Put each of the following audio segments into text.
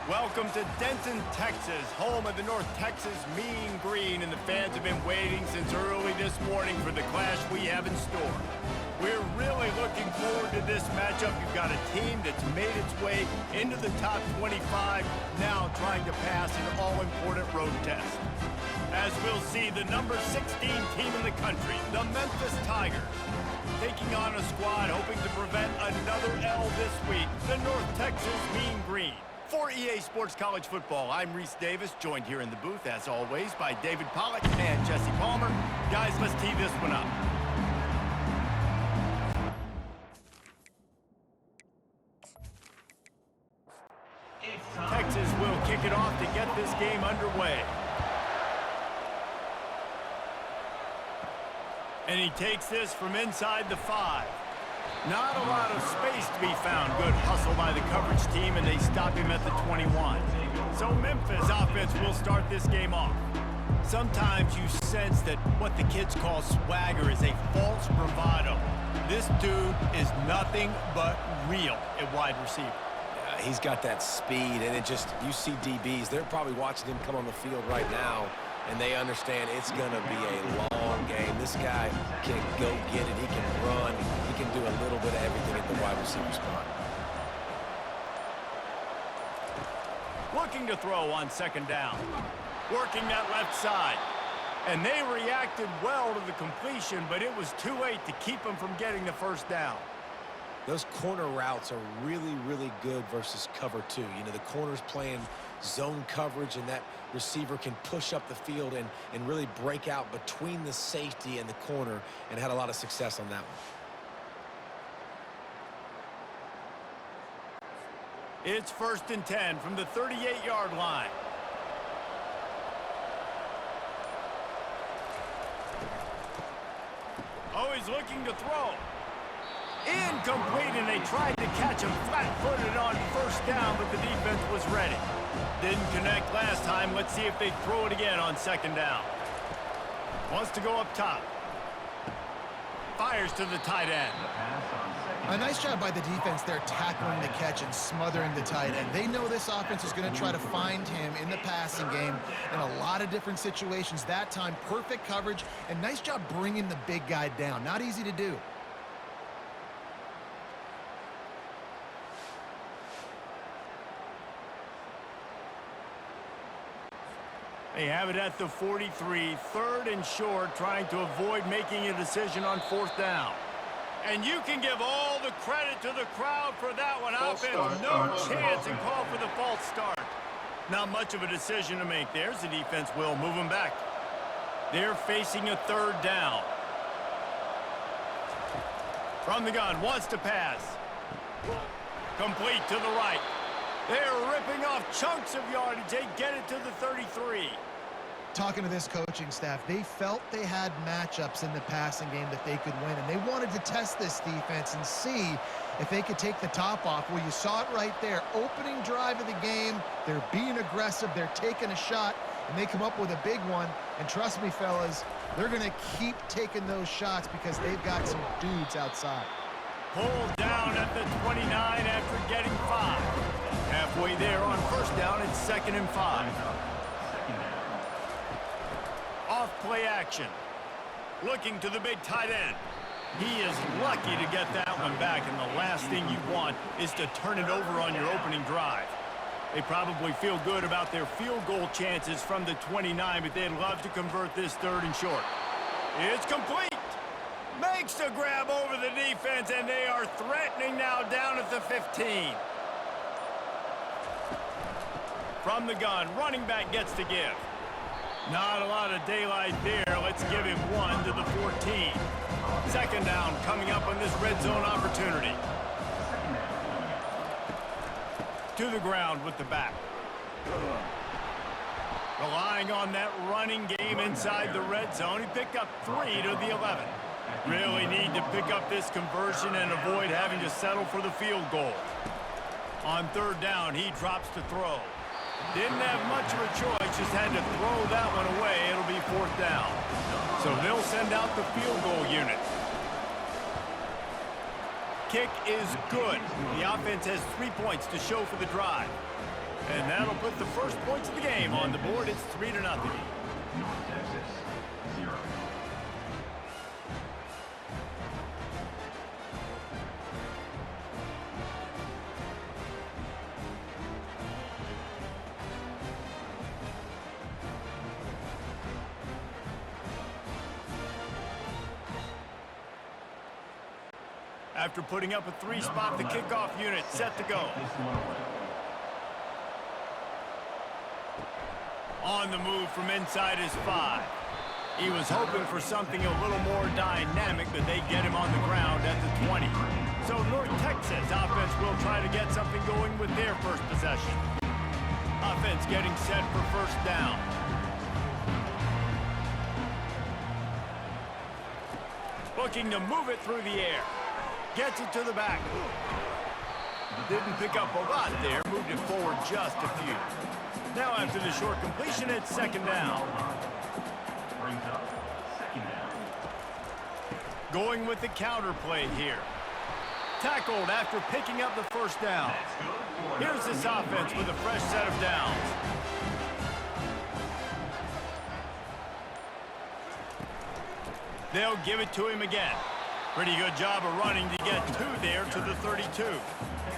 Welcome to Denton, Texas, home of the North Texas Mean Green, and the fans have been waiting since early this morning for the clash we have in store. We're really looking forward to this matchup. You've got a team that's made its way into the top 25, now trying to pass an all-important road test. As we'll see, the number 16 team in the country, the Memphis Tigers, taking on a squad hoping to prevent another L this week, the North Texas Mean Green. For EA Sports College Football, I'm Reese Davis, joined here in the booth, as always, by David Pollack and Jesse Palmer. Guys, let's tee this one up. Texas will kick it off to get this game underway. And he takes this from inside the 5. Not a lot of space to be found. Good hustle by the coverage team, and they stop him at the 21. So Memphis offense will start this game off. Sometimes you sense that what the kids call swagger is a false bravado. This dude is nothing but real at wide receiver. He's got that speed, and you see DBs, they're probably watching him come on the field right now, and they understand it's going to be a long game. This guy can go get it. He can run. He can do a little bit of everything at the wide receiver spot. Looking to throw on second down. Working that left side. And they reacted well to the completion, but it was too late to keep them from getting the first down. Those corner routes are really, really good versus cover 2. You know, the corner's playing zone coverage, and that receiver can push up the field and really break out between the safety and the corner, and had a lot of success on that one. It's 1st and 10 from the 38-yard line. Oh, he's looking to throw. Incomplete, and they tried to catch him flat-footed on first down, but the defense was ready. Didn't connect last time. Let's see if they throw it again on second down. Wants to go up top. Fires to the tight end. A nice job by the defense there, tackling the catch and smothering the tight end. They know this offense is going to try to find him in the passing game in a lot of different situations. That time, perfect coverage, and nice job bringing the big guy down. Not easy to do. They have it at the 43, 3rd and short, trying to avoid making a decision on 4th down. And you can give all the credit to the crowd for that one. Offense, no chance, and call for the false start. Not much of a decision to make. There's the defense will move them back. They're facing a 3rd down. From the gun, wants to pass. Complete to the right. They're ripping off chunks of yardage. They get it to the 33. Talking to this coaching staff, they felt they had matchups in the passing game that they could win, and they wanted to test this defense and see if they could take the top off. Well, you saw it right there. Opening drive of the game, they're being aggressive, they're taking a shot, and they come up with a big one. And trust me, fellas, they're going to keep taking those shots because they've got some dudes outside. Pulled down at the 29 after getting 5. Halfway there on first down, it's 2nd and 5. Off play action. Looking to the big tight end. He is lucky to get that one back, and the last thing you want is to turn it over on your opening drive. They probably feel good about their field goal chances from the 29, but they'd love to convert this 3rd and short. It's complete. Makes the grab over the defense, and they are threatening now down at the 15. From the gun, running back gets to give. Not a lot of daylight there. Let's give him 1 to the 14. 2nd down coming up on this red zone opportunity. To the ground with the back. Relying on that running game inside the red zone. He picked up 3 to the 11. Really need to pick up this conversion and avoid having to settle for the field goal. On 3rd down, he drops to throw. Didn't have much of a choice, just had to throw that one away. It'll be 4th down. So they'll send out the field goal unit. Kick is good. The offense has 3 points to show for the drive. And that'll put the first points of the game on the board. It's 3-0. North Texas, 0. After putting up a 3-spot, the kickoff unit set to go. On the move from inside his 5. He was hoping for something a little more dynamic, but they get him on the ground at the 20. So North Texas offense will try to get something going with their first possession. Offense getting set for first down. Looking to move it through the air. Gets it to the back. Didn't pick up a lot there. Moved it forward just a few. Now after the short completion, it's second down. Brings up second down. Going with the counter play here. Tackled after picking up the first down. Here's this offense with a fresh set of downs. They'll give it to him again. Pretty good job of running to get 2 there to the 32.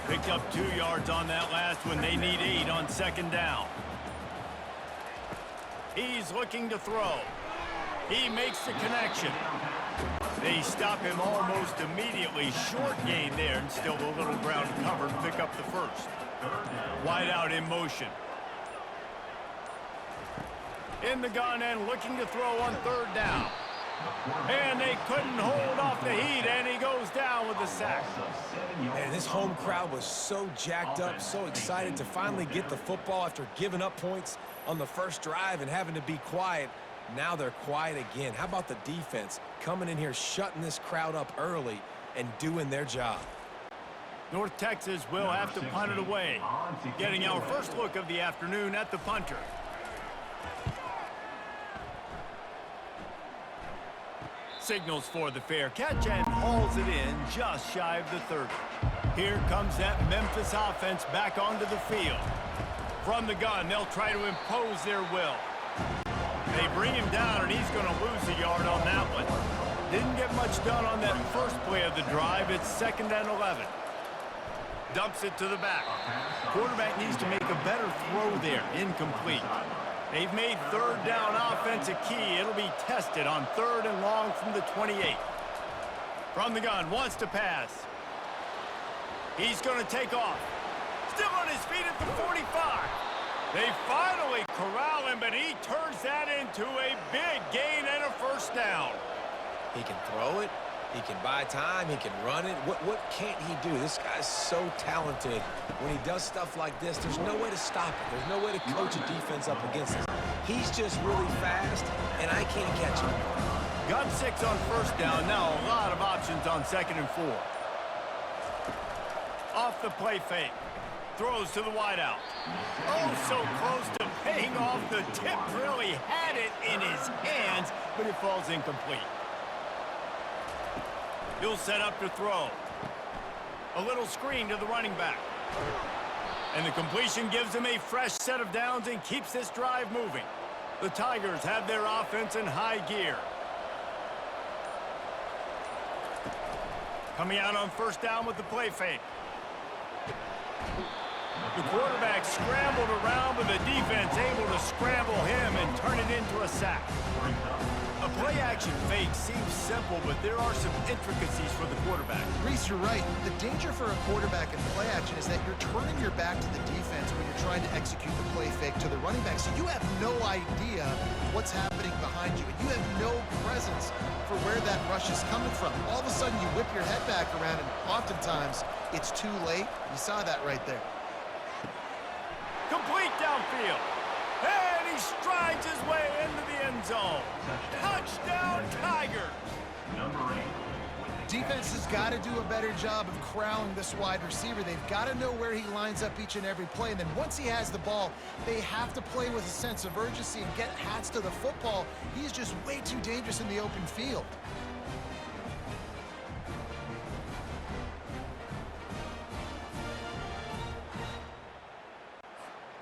Picked up 2 yards on that last one. They need 8 on second down. He's looking to throw. He makes the connection. They stop him almost immediately. Short gain there, and still a little ground covered. Pick up the first. Wide out in motion. In the gun and looking to throw on third down. And they couldn't hold off the heat, and he goes down with the sack. And this home crowd was so jacked up, so excited to finally get the football after giving up points on the first drive and having to be quiet. Now they're quiet again. How about the defense coming in here, shutting this crowd up early and doing their job? North Texas will have to punt it away. Getting our first look of the afternoon at the punter. Signals for the fair catch and hauls it in just shy of the 30. Here comes that Memphis offense back onto the field. From the gun, they'll try to impose their will. They bring him down, and he's going to lose a yard on that one. Didn't get much done on that first play of the drive. It's 2nd and 11. Dumps it to the back. Quarterback needs to make a better throw there. Incomplete. They've made third down offense a key. It'll be tested on 3rd and long from the 28. From the gun, wants to pass. He's going to take off. Still on his feet at the 45. They finally corral him, but he turns that into a big gain and a first down. He can throw it. He can buy time. He can run it. What can't he do? This guy's so talented. When he does stuff like this, there's no way to stop it. There's no way to coach a defense up against us. He's just really fast, and I can't catch him. Got 6 on first down. Now a lot of options on 2nd and 4. Off the play fake. Throws to the wideout. Oh, so close to paying off. The tip really had it in his hands, but it falls incomplete. He'll set up to throw. A little screen to the running back. And the completion gives him a fresh set of downs and keeps this drive moving. The Tigers have their offense in high gear. Coming out on first down with the play fake. The quarterback scrambled around, but the defense able to scramble him and turn it into a sack. A play-action fake seems simple, but there are some intricacies for the quarterback. Reese, you're right. The danger for a quarterback in play action is that you're turning your back to the defense when you're trying to execute the play fake to the running back. So you have no idea what's happening behind you, and you have no presence for where that rush is coming from. All of a sudden, you whip your head back around, and oftentimes it's too late. You saw that right there. Complete downfield. And he strides his way into the end zone. Touchdown, Tigers. Number 8. Defense has got to do a better job of corralling this wide receiver. They've got to know where he lines up each and every play. And then once he has the ball, they have to play with a sense of urgency and get hats to the football. He's just way too dangerous in the open field.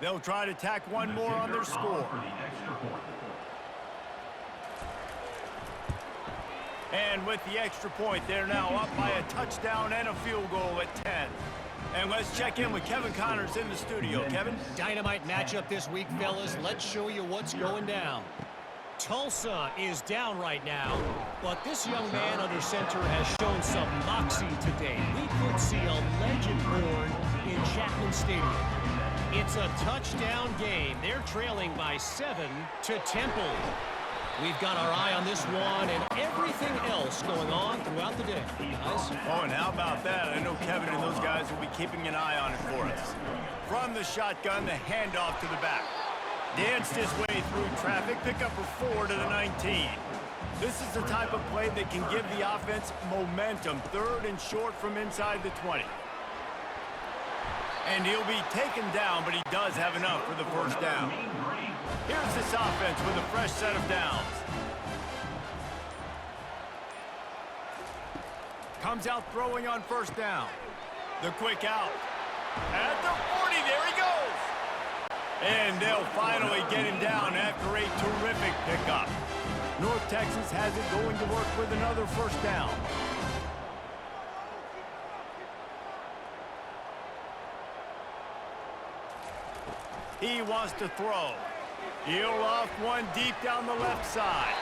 They'll try to tack one more on their score. For the extra point. And with the extra point, they're now up by a touchdown and a field goal at 10. And let's check in with Kevin Connors in the studio. Kevin? Dynamite matchup this week, fellas. Let's show you what's going down. Tulsa is down right now, but this young man under center has shown some moxie today. We could see a legend born in Chapman Stadium. It's a touchdown game. They're trailing by 7 to Temple. We've got our eye on this one and everything else going on throughout the day. Guys? Oh, and how about that? I know Kevin and those guys will be keeping an eye on it for us. From the shotgun, the handoff to the back. Danced his way through traffic, pick up a 4 to the 19. This is the type of play that can give the offense momentum. 3rd and short from inside the 20. And he'll be taken down, but he does have enough for the first down. Here's this offense with a fresh set of downs. Comes out throwing on first down. The quick out. At the 40, there he goes. And they'll finally get him down after a terrific pickup. North Texas has it going to work with another first down. He wants to throw. He'll loft one deep down the left side.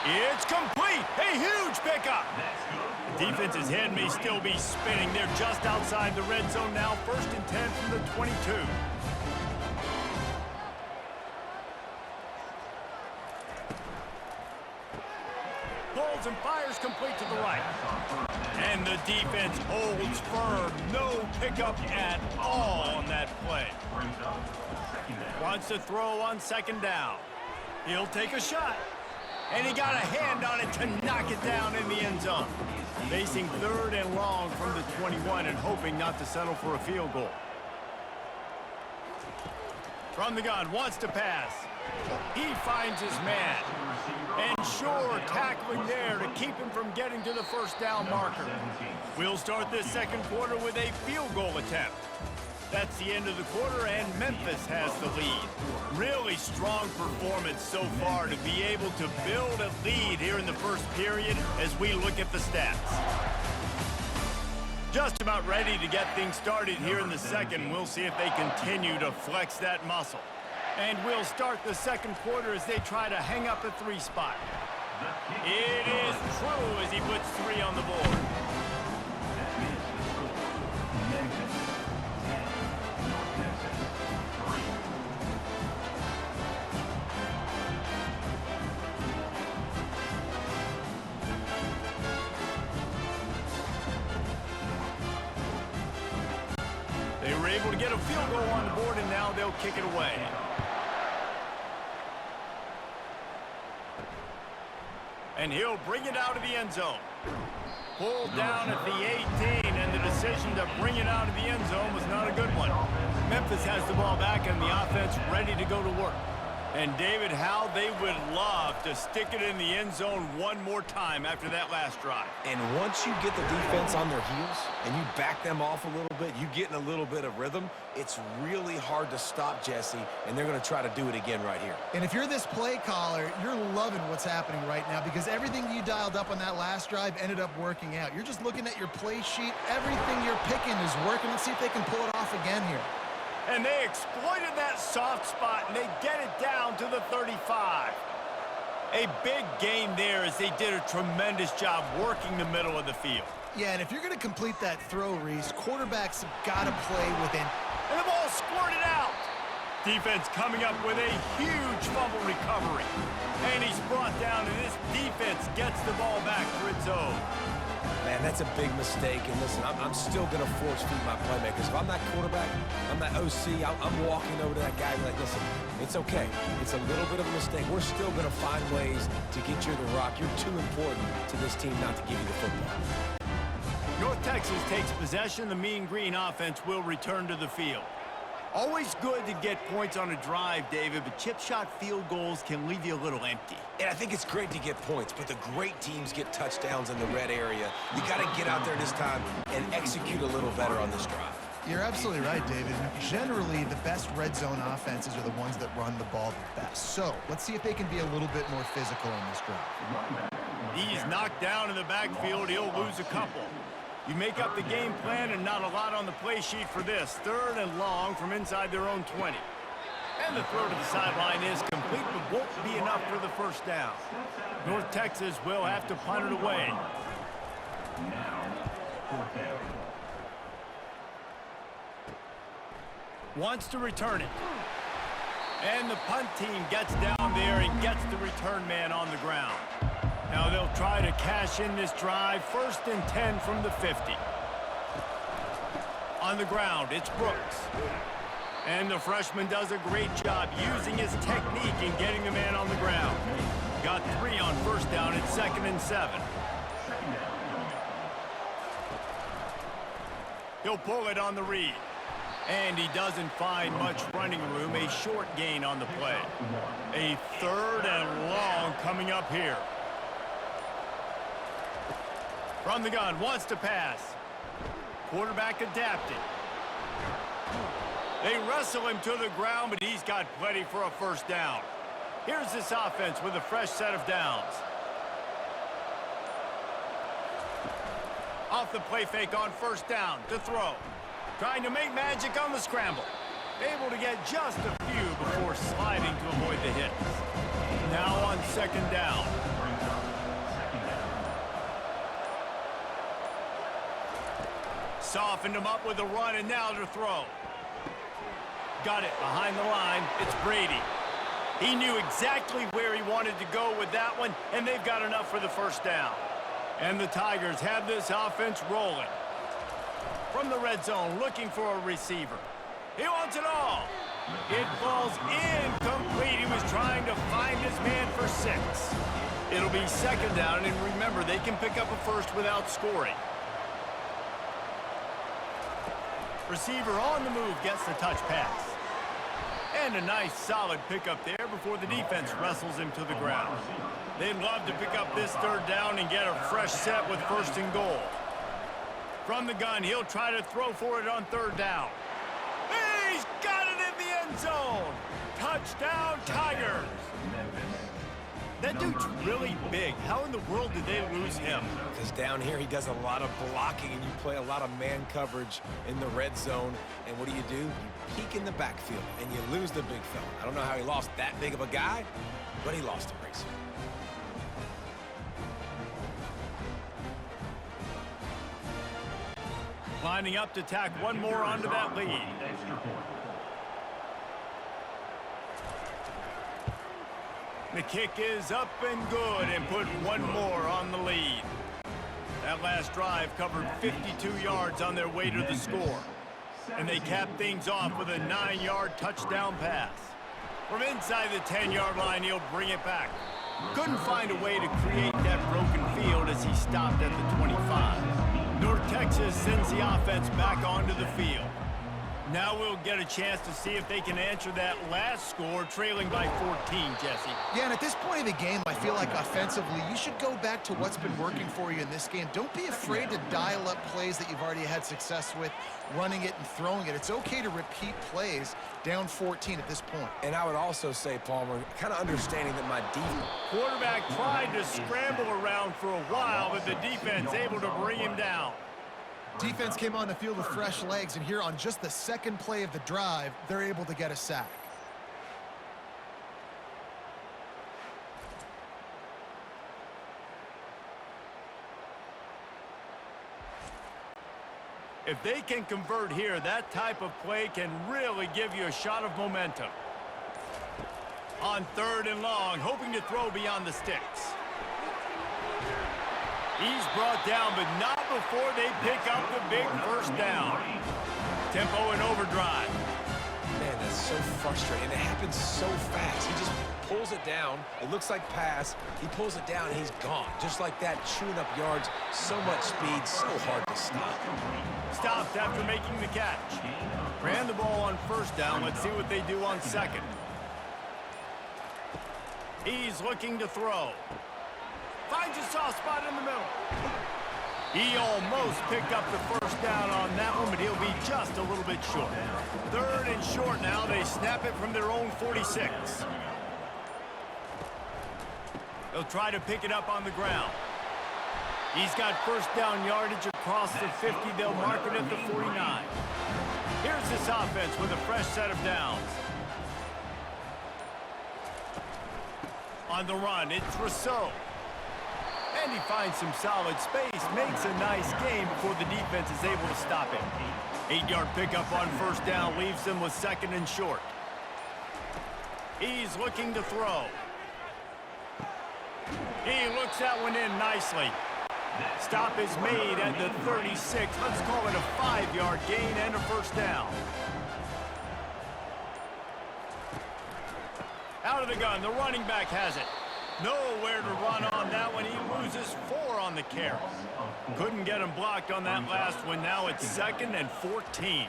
It's complete. A huge pickup. The defense's head may still be spinning. They're just outside the red zone now. 1st and 10 from the 22. Pulls and fires complete to the right. And the defense holds firm. No pickup at all on that play. Wants to throw on 2nd down. He'll take a shot. And he got a hand on it to knock it down in the end zone. Facing 3rd and long from the 21 and hoping not to settle for a field goal. From the gun, wants to pass. He finds his man. And sure, tackling there to keep him from getting to the first down marker. We'll start this 2nd quarter with a field goal attempt. That's the end of the quarter, and Memphis has the lead. Really strong performance so far to be able to build a lead here in the first period as we look at the stats. Just about ready to get things started here in the 2nd. We'll see if they continue to flex that muscle. And we'll start the 2nd quarter as they try to hang up a 3 spot. It is true as he puts 3 on the board. They were able to get a field goal on the board, and now they'll kick it away. And he'll bring it out of the end zone. Pulled down at the 18, and the decision to bring it out of the end zone was not a good one. Memphis has the ball back, and the offense ready to go to work. And David, how they would love to stick it in the end zone one more time after that last drive. And once you get the defense on their heels and you back them off a little bit, you get in a little bit of rhythm, it's really hard to stop Jesse, and they're going to try to do it again right here. And if you're this play caller, you're loving what's happening right now because everything you dialed up on that last drive ended up working out. You're just looking at your play sheet. Everything you're picking is working. Let's see if they can pull it off again here. And they exploited that soft spot, and they get it down to the 35. A big gain there as they did a tremendous job working the middle of the field. Yeah, and if you're going to complete that throw, Reese, quarterbacks have got to play within. And the ball squirted out. Defense coming up with a huge fumble recovery. And he's brought down, and this defense gets the ball back for its own. Man, that's a big mistake. And listen, I'm still going to force feed my playmakers. If I'm that quarterback, I'm that OC, I'm walking over to that guy and be like, listen, it's okay. It's a little bit of a mistake. We're still going to find ways to get you the rock. You're too important to this team not to give you the football. North Texas takes possession. The Mean Green offense will return to the field. Always good to get points on a drive, David, but chip shot field goals can leave you a little empty. And I think it's great to get points, but the great teams get touchdowns in the red area. You got to get out there this time and execute a little better on this drive. You're absolutely right, David. Generally, the best red zone offenses are the ones that run the ball the best. So let's see if they can be a little bit more physical in this drive. He's knocked down in the backfield. He'll lose a couple. You make up the game plan and not a lot on the play sheet for this. 3rd and long from inside their own 20. And the throw to the sideline is complete, but won't be enough for the first down. North Texas will have to punt it away. Now, 4th down. Wants to return it. And the punt team gets down there and gets the return man on the ground. Now they'll try to cash in this drive. 1st and 10 from the 50. On the ground, it's Brooks. And the freshman does a great job using his technique and getting the man on the ground. Got 3 on 1st down. It's 2nd and 7. He'll pull it on the read. And he doesn't find much running room. A short gain on the play. A 3rd and long coming up here. From the gun, wants to pass. Quarterback adapted. They wrestle him to the ground, but he's got plenty for a 1st down. Here's this offense with a fresh set of downs. Off the play fake on 1st down to throw. Trying to make magic on the scramble. Able to get just a few before sliding to avoid the hits. Now on 2nd down. Softened him up with a run, and now to throw. Got it behind the line. It's Brady. He knew exactly where he wanted to go with that one, and they've got enough for the 1st down. And the Tigers have this offense rolling. From the red zone, looking for a receiver. He wants it all. It falls incomplete. He was trying to find his man for 6. It'll be 2nd down, and remember, they can pick up a 1st without scoring. Receiver on the move gets the touch pass. And a nice solid pickup there before the defense wrestles him to the ground. They'd love to pick up this 3rd down and get a fresh set with 1st and goal. From the gun, he'll try to throw for it on 3rd down. He's got it in the end zone. Touchdown, Tigers. That dude's really big. How in the world did they lose him? Because down here he does a lot of blocking, and you play a lot of man coverage in the red zone. And what do? You peek in the backfield, and you lose the big fella. I don't know how he lost that big of a guy, but he lost a racer. Lining up to tack one more onto that lead. The kick is up and good, and put one more on the lead. That last drive covered 52 yards on their way to the score. And they cap things off with a 9-yard touchdown pass. From inside the 10-yard line, he'll bring it back. Couldn't find a way to create that broken field as he stopped at the 25. North Texas sends the offense back onto the field. Now we'll get a chance to see if they can answer that last score, trailing by 14, Jesse. Yeah, and at this point in the game, I feel like offensively, you should go back to what's been working for you in this game. Don't be afraid to dial up plays that you've already had success with, running it and throwing it. It's okay to repeat plays down 14 at this point. And I would also say, Palmer, kind of understanding that my defense... Quarterback tried to scramble around for a while, but the defense able to bring him down. Defense came on the field with fresh legs, and here on just the 2nd play of the drive, they're able to get a sack. If they can convert here, that type of play can really give you a shot of momentum. On 3rd and long, hoping to throw beyond the sticks. He's brought down, but not before they pick up the big 1st down. Tempo and overdrive. Man, that's so frustrating. It happens so fast. He just pulls it down. It looks like pass. He pulls it down, and he's gone. Just like that, chewing up yards. So much speed, so hard to stop. Stopped after making the catch. Ran the ball on 1st down. Let's see what they do on 2nd. He's looking to throw. Finds a soft spot in the middle. He almost picked up the first down on that one, but he'll be just a little bit short. 3rd and short now. They snap it from their own 46. They'll try to pick it up on the ground. He's got first down yardage across the 50. They'll mark it at the 49. Here's this offense with a fresh set of downs. On the run, it's Rousseau. And he finds some solid space, makes a nice gain before the defense is able to stop him. 8-yard pickup on first down leaves them with 2nd and short. He's looking to throw. He looks that one in nicely. Stop is made at the 36. Let's call it a 5-yard gain and a first down. Out of the gun, the running back has it. Nowhere to run on that one. He loses 4 on the carry. Couldn't get him blocked on that last one. Now it's 2nd and 14.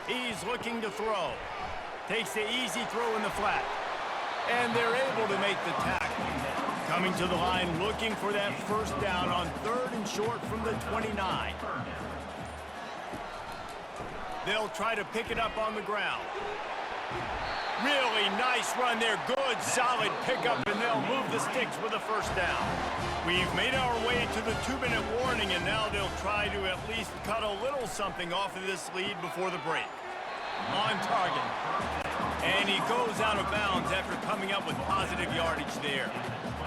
He's looking to throw. Takes the easy throw in the flat. And they're able to make the tackle. Coming to the line, looking for that first down on 3rd and short from the 29. They'll try to pick it up on the ground. Really nice run there. Good, solid pickup, and they'll move the sticks with a first down. We've made our way to the 2-minute warning, and now they'll try to at least cut a little something off of this lead before the break. On target. And he goes out of bounds after coming up with positive yardage there.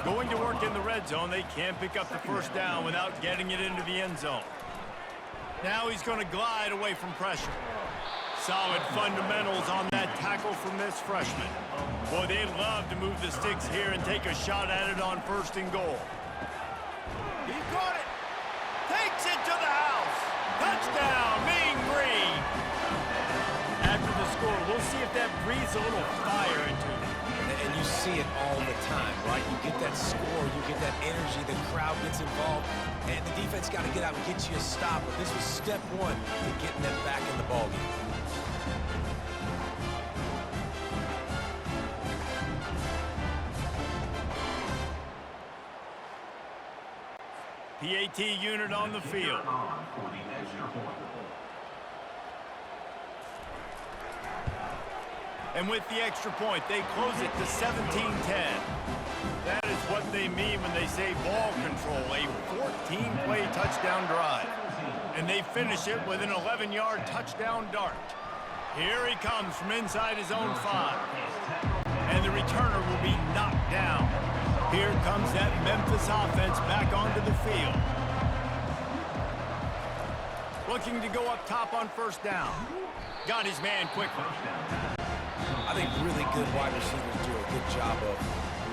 Going to work in the red zone. They can't pick up the first down without getting it into the end zone. Now he's going to glide away from pressure. Solid fundamentals on that tackle from this freshman. Boy, they love to move the sticks here and take a shot at it on 1st and goal. He caught it. Takes it to the house. Touchdown, Mean Green. After the score, we'll see if that breathes a little fire into it. And you see it all the time, right? You get that score, you get that energy, the crowd gets involved, and the defense got to get out and get you a stop. But this was step 1 to getting them back in the ballgame. PAT unit on the field. And with the extra point, they close it to 17-10. That is what they mean when they say ball control, a 14-play touchdown drive. And they finish it with an 11-yard touchdown dart. Here he comes from inside his own 5. And the returner will be knocked down. Here comes that Memphis offense back onto the field. Looking to go up top on first down. Got his man quickly. I think really good wide receivers do a good job of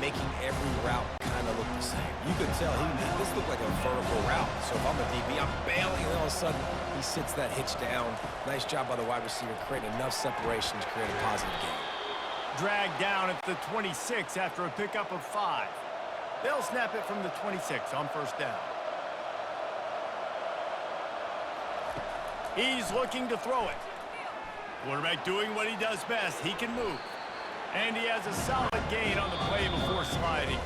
making every route kind of look the same. You could tell this looked like a vertical route. So if I'm a DB, I'm bailing, and all of a sudden he sits that hitch down. Nice job by the wide receiver, creating enough separation to create a positive gain. Dragged down at the 26 after a pickup of 5. They'll snap it from the 26 on first down. He's looking to throw it. Quarterback doing what he does best. He can move. And he has a solid gain on the play before sliding.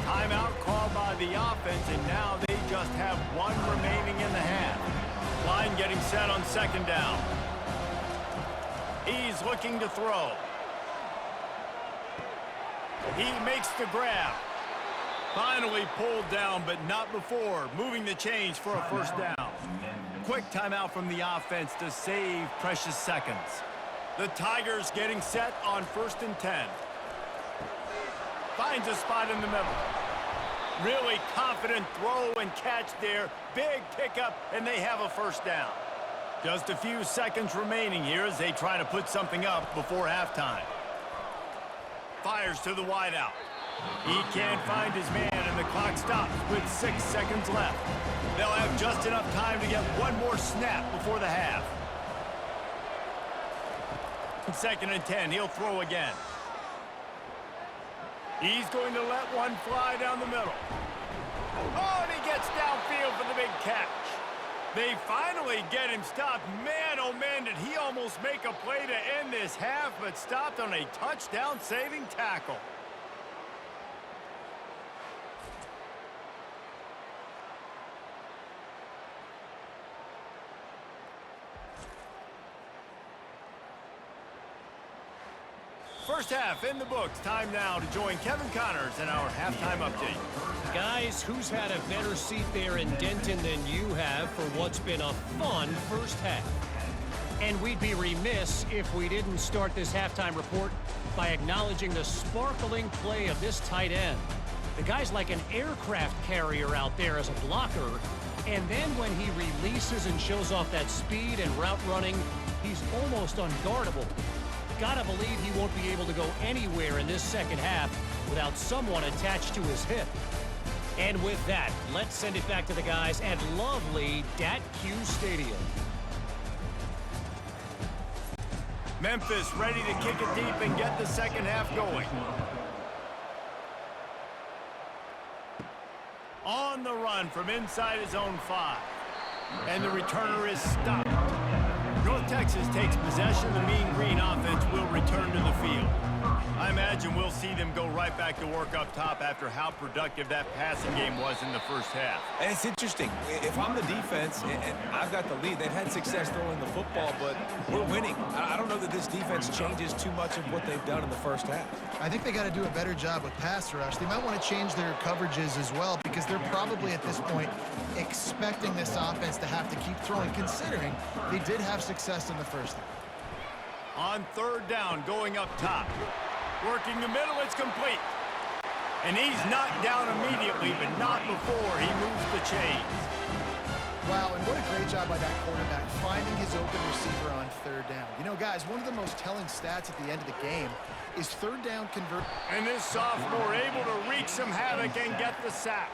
Timeout called by the offense, and now they just have 1 remaining in the half. Line getting set on 2nd down. He's looking to throw. He makes the grab. Finally pulled down, but not before. Moving the chains for a first down. Quick timeout from the offense to save precious seconds. The Tigers getting set on 1st and 10. Finds a spot in the middle. Really confident throw and catch there. Big pickup, and they have a first down. Just a few seconds remaining here as they try to put something up before halftime. Fires to the wideout. He can't find his man, and the clock stops with 6 seconds left. They'll have just enough time to get 1 more snap before the half. 2nd and 10, he'll throw again. He's going to let one fly down the middle. Oh, and he gets downfield for the big catch. They finally get him stopped. Man, oh man, did he almost make a play to end this half, but stopped on a touchdown-saving tackle. First half in the books. Time now to join Kevin Connors in our halftime update. Guys, who's had a better seat there in Denton than you have for what's been a fun first half? And we'd be remiss if we didn't start this halftime report by acknowledging the sparkling play of this tight end. The guy's like an aircraft carrier out there as a blocker, and then when he releases and shows off that speed and route running, he's almost unguardable. Gotta believe he won't be able to go anywhere in this second half without someone attached to his hip. And with that, let's send it back to the guys at lovely WK12 Stadium. Memphis ready to kick it deep and get the second half going. On the run from inside his own 5. And the returner is stopped. North Texas takes possession. The Mean Green offense will return to the field. I imagine we'll see them go right back to work up top after how productive that passing game was in the first half. And it's interesting. If I'm the defense and I've got the lead, they've had success throwing the football, but we're winning. I don't know that this defense changes too much of what they've done in the first half. I think they got to do a better job with pass rush. They might want to change their coverages as well because they're probably at this point expecting this offense to have to keep throwing, considering they did have success in the first half. On third down, going up top. Working the middle, it's complete. And he's knocked down immediately, but not before he moves the chains. Wow, and what a great job by that quarterback, finding his open receiver on third down. You know, guys, one of the most telling stats at the end of the game is third down convert. And this sophomore able to wreak some havoc and get the sack.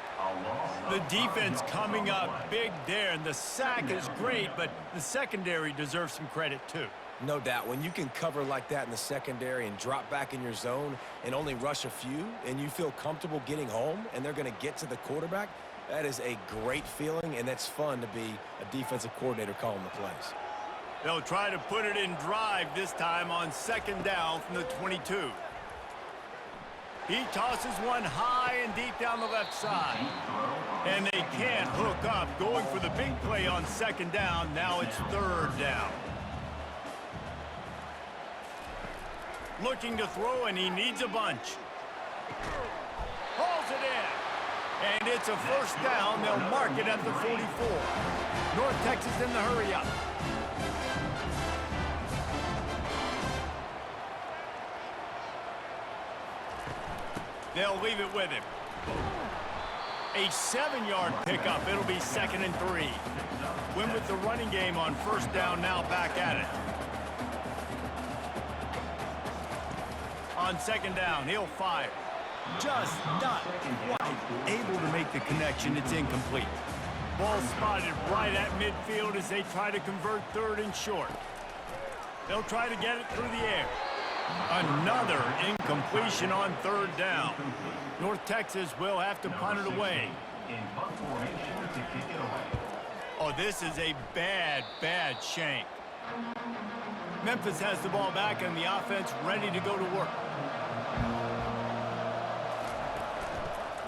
The defense coming up big there, and the sack is great, but the secondary deserves some credit too. No doubt. When you can cover like that in the secondary and drop back in your zone and only rush a few, and you feel comfortable getting home and they're going to get to the quarterback, that is a great feeling, and that's fun to be a defensive coordinator calling the plays. They'll try to put it in drive this time on second down from the 22. He tosses one high and deep down the left side. And they can't hook up, going for the big play on second down. Now it's third down. Looking to throw, and he needs a bunch. Hauls it in. And it's a first down. They'll mark it at the 44. North Texas in the hurry-up. They'll leave it with him. A 7-yard pickup. It'll be 2nd and 3. Win with the running game on first down, now back at it. On second down, he'll fire. Just not quite able to make the connection. It's incomplete. Ball spotted right at midfield as they try to convert third and short. They'll try to get it through the air. Another incompletion on third down. North Texas will have to punt it away. Oh, this is a bad shank. Memphis has the ball back and the offense ready to go to work.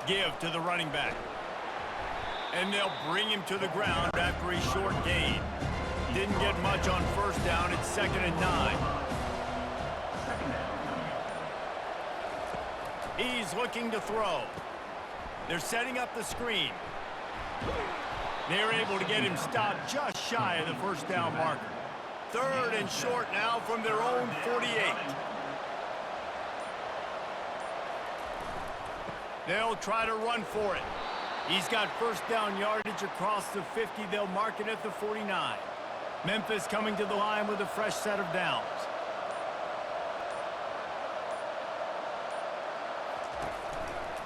Give to the running back. And they'll bring him to the ground after a short gain. Didn't get much on first down. It's 2nd and 9. He's looking to throw. They're setting up the screen. They're able to get him stopped just shy of the first down marker. Third and short now from their own 48. They'll try to run for it. He's got first down yardage across the 50. They'll mark it at the 49. Memphis coming to the line with a fresh set of downs.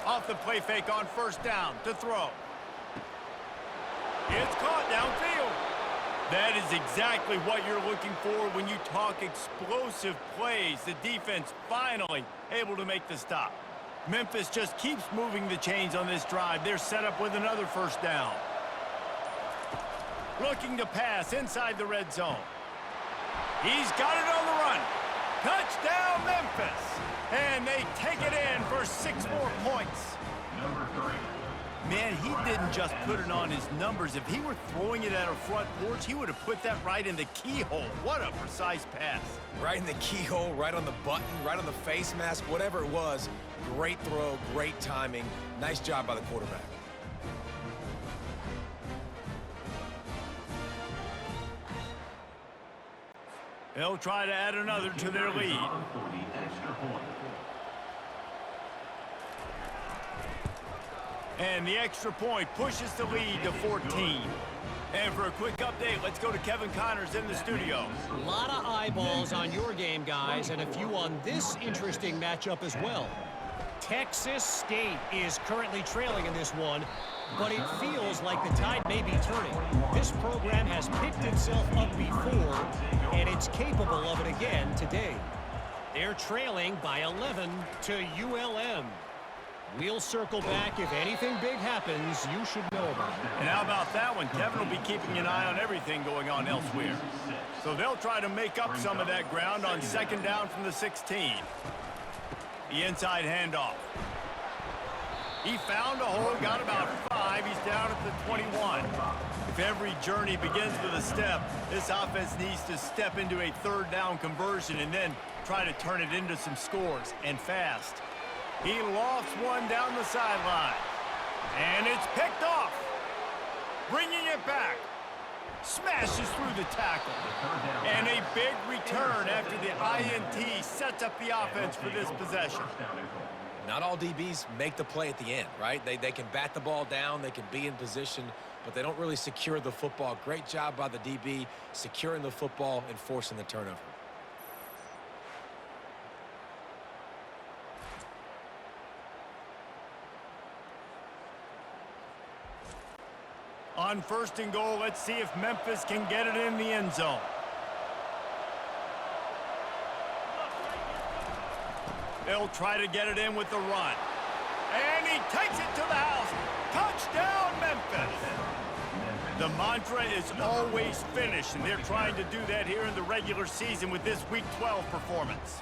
Off the play fake on first down to throw. It's caught downfield. That is exactly what you're looking for when you talk explosive plays. The defense finally able to make the stop. Memphis just keeps moving the chains on this drive. They're set up with another first down. Looking to pass inside the red zone. He's got it on the run. Touchdown, Memphis. And they take it in for 6 more points. Man, he didn't just put it on his numbers. If he were throwing it at a front porch, he would have put that right in the keyhole. What a precise pass. Right in the keyhole, right on the button, right on the face mask, whatever it was. Great throw, great timing. Nice job by the quarterback. They'll try to add another to their lead. And the extra point pushes the lead to 14. And for a quick update, let's go to Kevin Connors in the studio. A lot of eyeballs on your game, guys, and a few on this interesting matchup as well. Texas State is currently trailing in this one, but it feels like the tide may be turning. This program has picked itself up before, and it's capable of it again today. They're trailing by 11 to ULM. We'll circle back. If anything big happens, you should know about it. And how about that one? Kevin will be keeping an eye on everything going on elsewhere. So they'll try to make up some of that ground on second down from the 16. The inside handoff. He found a hole, got about 5. He's down at the 21. If every journey begins with a step, this offense needs to step into a third down conversion and then try to turn it into some scores, and fast. He lofts one down the sideline. And it's picked off. Bringing it back. Smashes through the tackle. And a big return after the INT sets up the offense for this possession. Not all DBs make the play at the end, right? They can bat the ball down, they can be in position, but they don't really secure the football. Great job by the DB securing the football and forcing the turnover. On first and goal, let's see if Memphis can get it in the end zone. They'll try to get it in with the run. And he takes it to the house. Touchdown, Memphis! The mantra is always finish, and they're trying to do that here in the regular season with this Week 12 performance.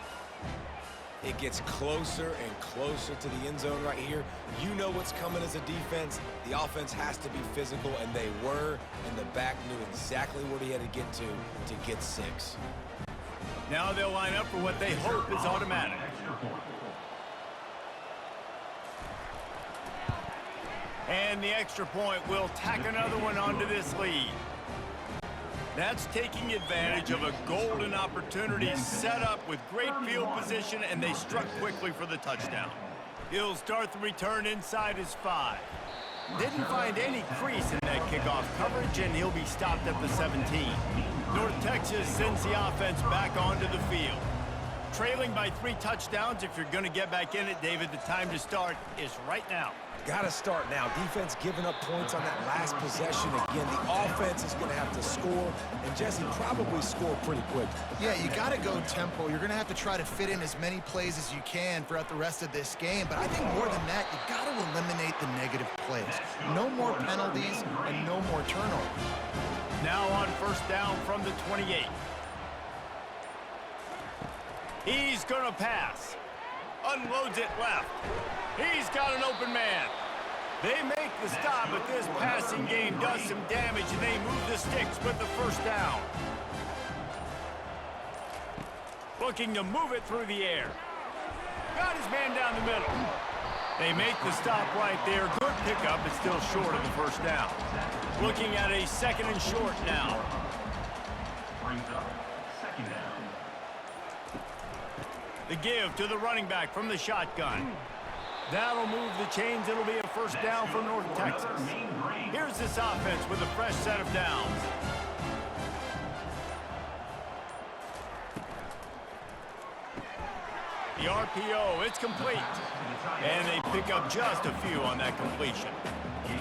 It gets closer and closer to the end zone right here. You know what's coming as a defense. The offense has to be physical, and they were, and the back knew exactly what he had to get 6. Now they'll line up for what they hope is automatic. And the extra point will tack another one onto this lead. That's taking advantage of a golden opportunity set up with great field position, and they struck quickly for the touchdown. He'll start the return inside his 5. Didn't find any crease in that kickoff coverage, and he'll be stopped at the 17. North Texas sends the offense back onto the field. Trailing by 3 touchdowns, if you're going to get back in it, David, the time to start is right now. Got to start now. Defense giving up points on that last possession. Again, the offense is going to have to score, and Jesse probably score pretty quick. Yeah, you got to go tempo. You're going to have to try to fit in as many plays as you can throughout the rest of this game. But I think more than that, you got to eliminate the negative plays. No more penalties and no more turnovers. Now on first down from the 28. He's going to pass. Unloads it left. He's got an open man. They make the stop, but this passing game does some damage, and they move the sticks with the first down. Looking to move it through the air. Got his man down the middle. They make the stop right there. Good pickup, but still short of the first down. Looking at a second and short now. Brings up second down. The give to the running back from the shotgun. That'll move the chains. It'll be a first down for North Texas. Here's this offense with a fresh set of downs. The RPO, it's complete. And they pick up just a few on that completion.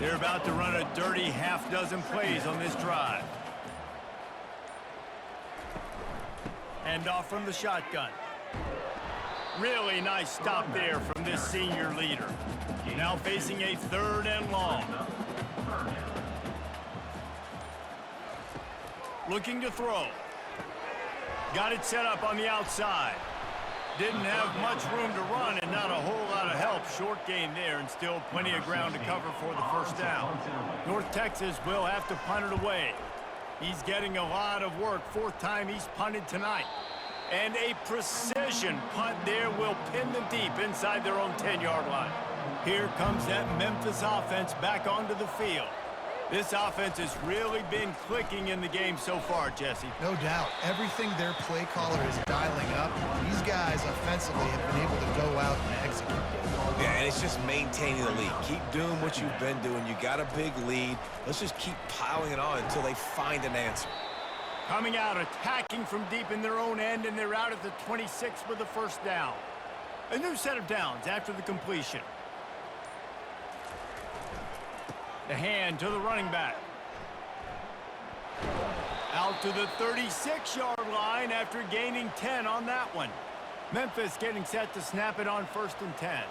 They're about to run a dirty half-dozen plays on this drive. Hand off from the shotgun. Really nice stop there from this senior leader. Now facing a third and long. Looking to throw. Got it set up on the outside. Didn't have much room to run and not a whole lot of help. Short gain there and still plenty of ground to cover for the first down. North Texas will have to punt it away. He's getting a lot of work. Fourth time he's punted tonight. And a precision punt there will pin them deep inside their own 10-yard line. Here comes that Memphis offense back onto the field. This offense has really been clicking in the game so far, Jesse. No doubt. Everything their play caller is dialing up, these guys offensively have been able to go out and execute. Yeah, and it's just maintaining the lead. Keep doing what you've been doing. You got a big lead. Let's just keep piling it on until they find an answer. Coming out, attacking from deep in their own end, and they're out at the 26 with the first down. A new set of downs after the completion. The hand to the running back. Out to the 36-yard line after gaining 10 on that one. Memphis getting set to snap it on 1st and 10.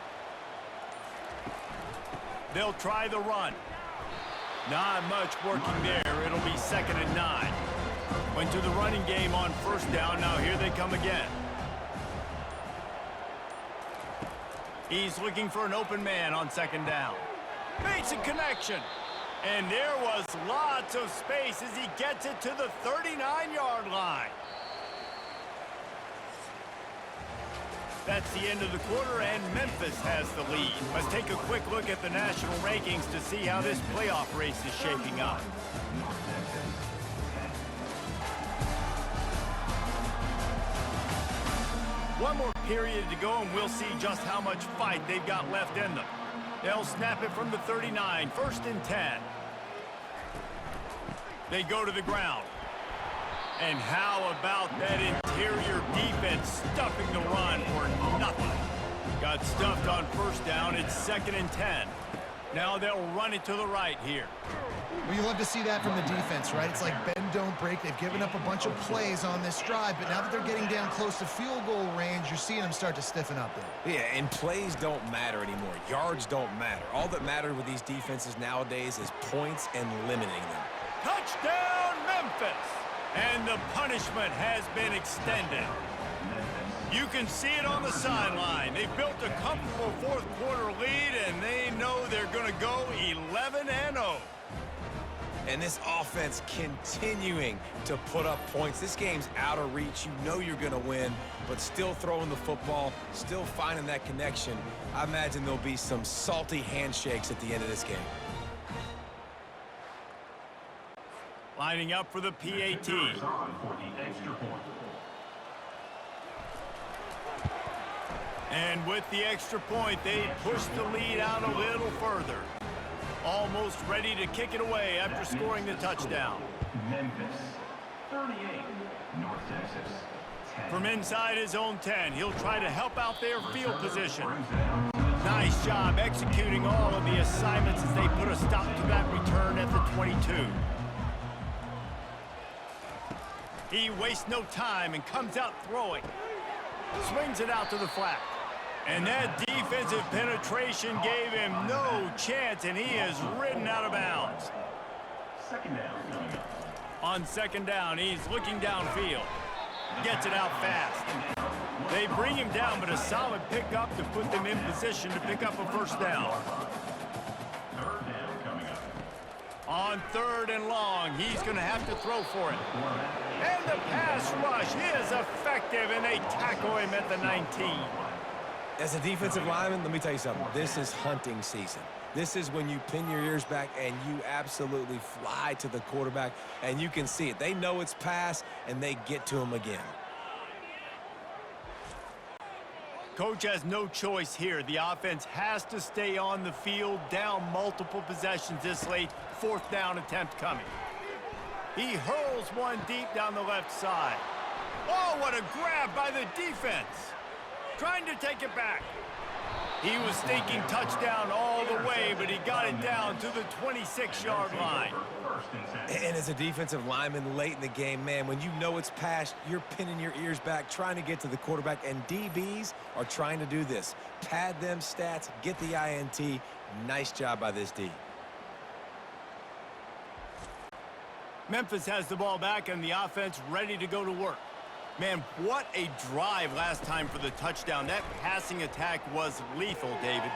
They'll try the run. Not much working there. It'll be 2nd and 9. Went to the running game on 1st down. Now here they come again. He's looking for an open man on 2nd down. Makes a connection. And there was lots of space as he gets it to the 39-yard line. That's the end of the quarter, and Memphis has the lead. Let's take a quick look at the national rankings to see how this playoff race is shaping up. One more period to go, and we'll see just how much fight they've got left in them. They'll snap it from the 39, 1st and 10. They go to the ground. And how about that interior defense stuffing the run for nothing? Got stuffed on 1st down. It's 2nd and 10. Now they'll run it to the right here. Well, you love to see that from the defense, right? It's like bend, don't break. They've given up a bunch of plays on this drive, but now that they're getting down close to field goal range, you're seeing them start to stiffen up there. Yeah, and plays don't matter anymore. Yards don't matter. All that matters with these defenses nowadays is points and limiting them. Touchdown, Memphis! And the punishment has been extended. You can see it on the sideline. They've built a comfortable 4th quarter lead, and they know they're going to go 11-0. And this offense continuing to put up points. This game's out of reach. You know you're going to win, but still throwing the football, still finding that connection. I imagine there'll be some salty handshakes at the end of this game. Lining up for the PAT. And with the extra point, they push the lead out a little further. Almost ready to kick it away after scoring the touchdown. Memphis, 38. North Texas, 10. From inside his own 10, he'll try to help out their field position. Nice job executing all of the assignments as they put a stop to that return at the 22. He wastes no time and comes out throwing. Swings it out to the flat. And that defensive penetration gave him no chance, and he is ridden out of bounds. 2nd down coming up. On 2nd down, he's looking downfield. Gets it out fast. They bring him down, but a solid pickup to put them in position to pick up a 1st down. 3rd down coming up. On 3rd and long, he's going to have to throw for it. And the pass rush is effective, and they tackle him at the 19. As a defensive lineman, let me tell you something. This is hunting season. This is when you pin your ears back and you absolutely fly to the quarterback, and you can see it. They know it's pass, and they get to him again. Coach has no choice here. The offense has to stay on the field, down multiple possessions this late. 4th down attempt coming. He hurls one deep down the left side. Oh, what a grab by the defense. Trying to take it back. He was thinking touchdown all the way, but he got it down to the 26-yard line. And as a defensive lineman late in the game, man, when you know it's past, you're pinning your ears back, trying to get to the quarterback, and DBs are trying to do this. Pad them stats, get the INT. Nice job by this D. Memphis has the ball back, and the offense ready to go to work. Man, what a drive last time for the touchdown. That passing attack was lethal, David.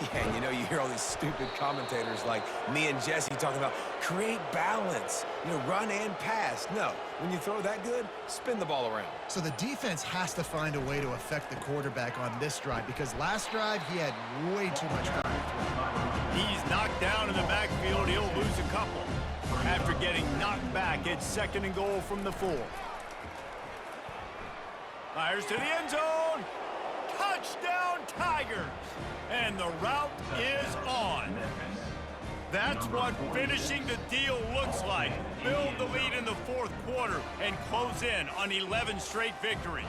Yeah, and you know, you hear all these stupid commentators like me and Jesse talking about create balance, you know, run and pass. No, when you throw that good, spin the ball around. So the defense has to find a way to affect the quarterback on this drive because last drive he had way too much time to throw. He's knocked down in the backfield. He'll lose a couple. After getting knocked back, it's 2nd and goal from the 4. Fires to the end zone. Touchdown, Tigers. And the route is on. That's what finishing the deal looks like. Build the lead in the 4th quarter and close in on 11 straight victories.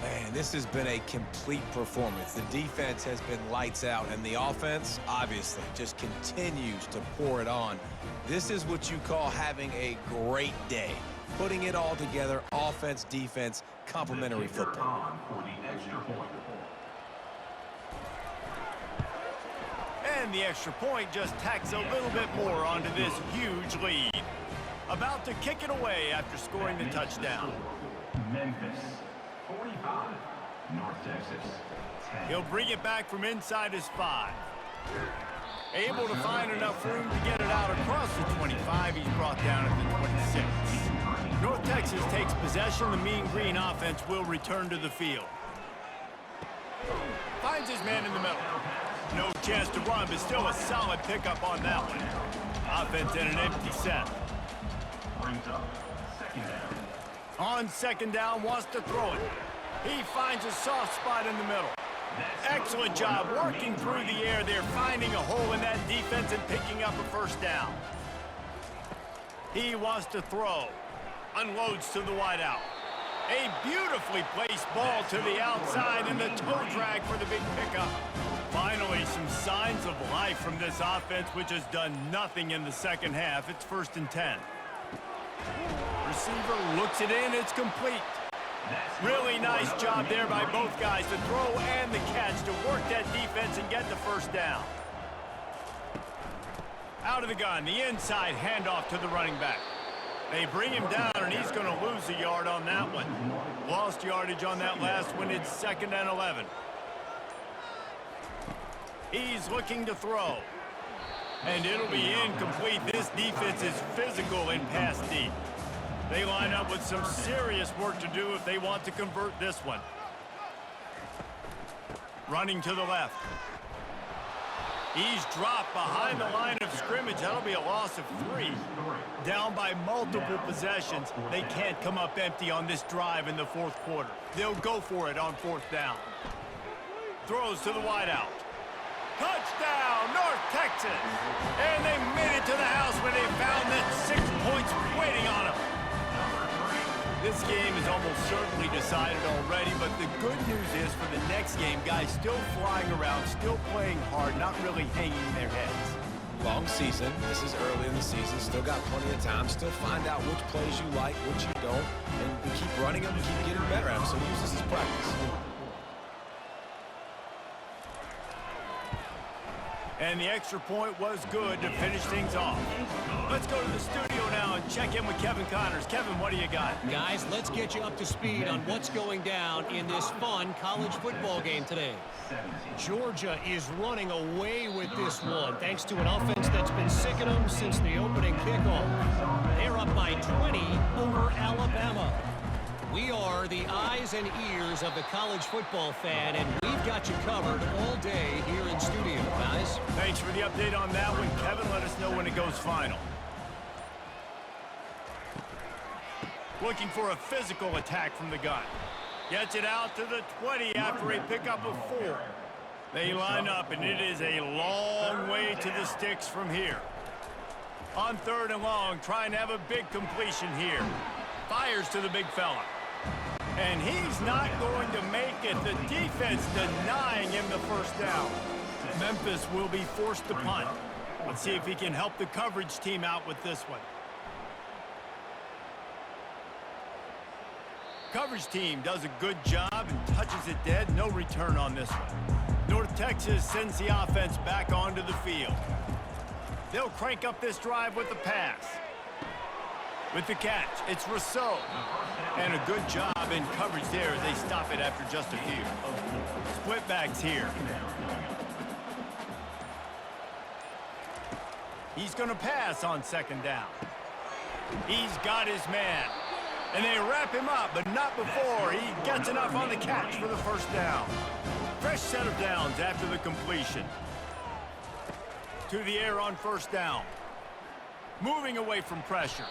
Man, this has been a complete performance. The defense has been lights out, and the offense, obviously, just continues to pour it on. This is what you call having a great day. Putting it all together, offense, defense, complementary football. For the extra point. And the extra point just tacks a little bit more onto this huge lead. About to kick it away after scoring the touchdown. Memphis, 45. North Texas, 10. He'll bring it back from inside his 5. Able to find enough room to get it out across the 25. He's brought down at the 26. North Texas takes possession. The Mean Green offense will return to the field. Finds his man in the middle. No chance to run, but still a solid pickup on that one. Offense in an empty set. Brings up 2nd down. On 2nd down, wants to throw it. He finds a soft spot in the middle. Excellent job working through the air there, finding a hole in that defense and picking up a 1st down. He wants to throw. Unloads to the wideout. A beautifully placed ball to the outside and the toe drag for the big pickup. Finally, some signs of life from this offense, which has done nothing in the 2nd half. It's 1st and 10. Receiver looks it in. It's complete. Really nice job there by both guys to throw and the catch to work that defense and get the 1st down. Out of the gun, the inside handoff to the running back. They bring him down, and he's going to lose a yard on that one. Lost yardage on that last one. It's 2nd and 11. He's looking to throw. And it'll be incomplete. This defense is physical in pass deep. They line up with some serious work to do if they want to convert this one. Running to the left. He's dropped behind the line of scrimmage. That'll be a loss of 3. Down by multiple possessions. They can't come up empty on this drive in the 4th quarter. They'll go for it on 4th down. Throws to the wideout. Touchdown, North Texas! And they made it to the house when they found that 6 points waiting on them. This game is almost certainly decided already, but the good news is for the next game, guys still flying around, still playing hard, not really hanging their heads. Long season. This is early in the season. Still got plenty of time. Still find out which plays you like, which you don't, and we keep running them and keep getting better at them. So use this as practice. And the extra point was good to finish things off. Let's go to the studio now and check in with Kevin Connors. Kevin, what do you got? Guys, let's get you up to speed on what's going down in this fun college football game today. Georgia is running away with this one, thanks to an offense that's been sicking them since the opening kickoff. They're up by 20 over Alabama. We are the eyes and ears of the college football fan, and we've got you covered all day here in studio, guys. Thanks for the update on that one, Kevin. Let us know when it goes final. Looking for a physical attack from the gun. Gets it out to the 20 after a pickup of 4. They line up, and it is a long way to the sticks from here. On 3rd and long, trying to have a big completion here. Fires to the big fella. And he's not going to make it. The defense denying him the 1st down. Memphis will be forced to punt. Let's see if he can help the coverage team out with this one. Coverage team does a good job and touches it dead. No return on this one. North Texas sends the offense back onto the field. They'll crank up this drive with the pass. With the catch, it's Rousseau. And a good job in coverage there as they stop it after just a few. Split backs here. He's going to pass on second down. He's got his man. And they wrap him up, but not before he gets enough on the catch for the first down. Fresh set of downs after the completion. To the air on first down. Moving away from pressure.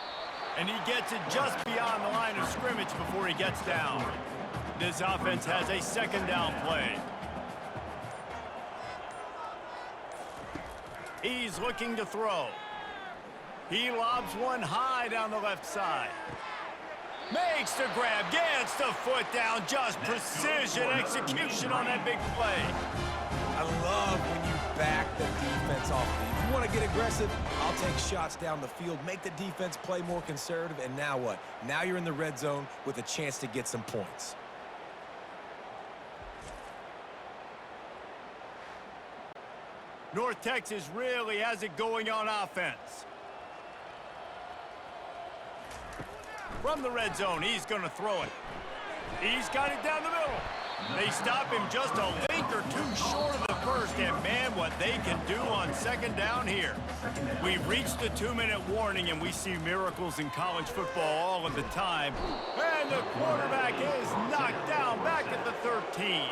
And he gets it just beyond the line of scrimmage before he gets down. This offense has a second down play. He's looking to throw. He lobs one high down the left side. Makes the grab, gets the foot down, just precision execution on that big play. I love when you back the defense off. If you want to get aggressive, I'll take shots down the field, make the defense play more conservative, and now what? Now you're in the red zone with a chance to get some points. North Texas really has it going on offense. From the red zone, he's going to throw it. He's got it down the middle. They stop him just a length or two short of the first, and man, what they can do on second down here. We've reached the 2-minute warning, and we see miracles in college football all of the time. And the quarterback is knocked down back at the 13.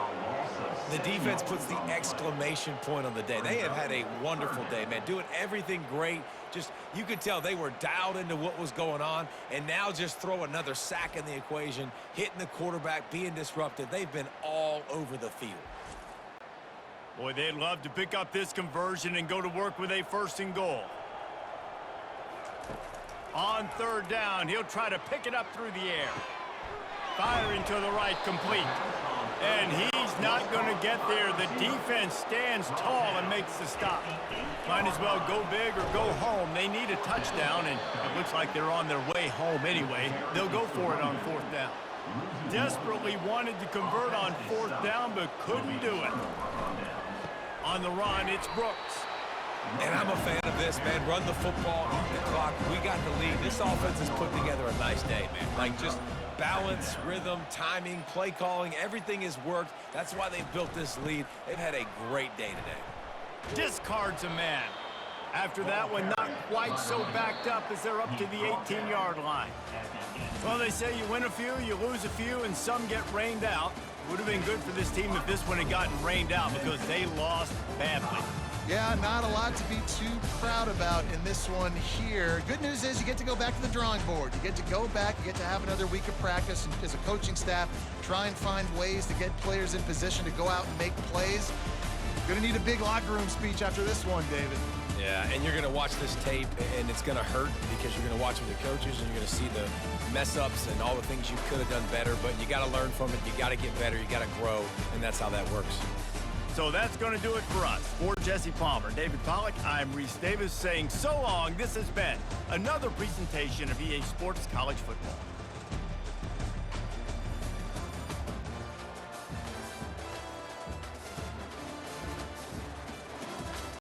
The defense puts the exclamation point on the day. They have had a wonderful day, man, doing everything great. Just, you could tell they were dialed into what was going on, and now just throw another sack in the equation, hitting the quarterback, being disrupted. They've been all over the field. Boy, they'd love to pick up this conversion and go to work with a first and goal. On third down, he'll try to pick it up through the air. Firing to the right, complete. And he's not going to get there. The defense stands tall and makes the stop. Might as well go big or go home. They need a touchdown, and it looks like they're on their way home anyway. They'll go for it on fourth down. Desperately wanted to convert on fourth down, but couldn't do it. On the run, it's Brooks. And I'm a fan of this, man. Run the football, eat the clock. We got the lead. This offense has put together a nice day, man. Like, just balance, rhythm, timing, play calling, everything has worked. That's why they've built this lead. They've had a great day today. Discards a man. After that one, not quite so backed up as they're up to the 18-yard line. Well, they say you win a few, you lose a few, and some get rained out. Would have been good for this team if this one had gotten rained out because they lost badly. Yeah, not a lot to be too proud about in this one here. Good news is you get to go back to the drawing board. You get to go back, you get to have another week of practice, and as a coaching staff, try and find ways to get players in position to go out and make plays. Going to need a big locker room speech after this one, David. Yeah, and you're going to watch this tape, and it's going to hurt because you're going to watch with the coaches, and you're going to see the mess-ups and all the things you could have done better, but you got to learn from it. You got to get better. You got to grow, and that's how that works. So that's going to do it for us. For Jesse Palmer, David Pollack, I'm Reese Davis saying so long. This has been another presentation of EA Sports College Football.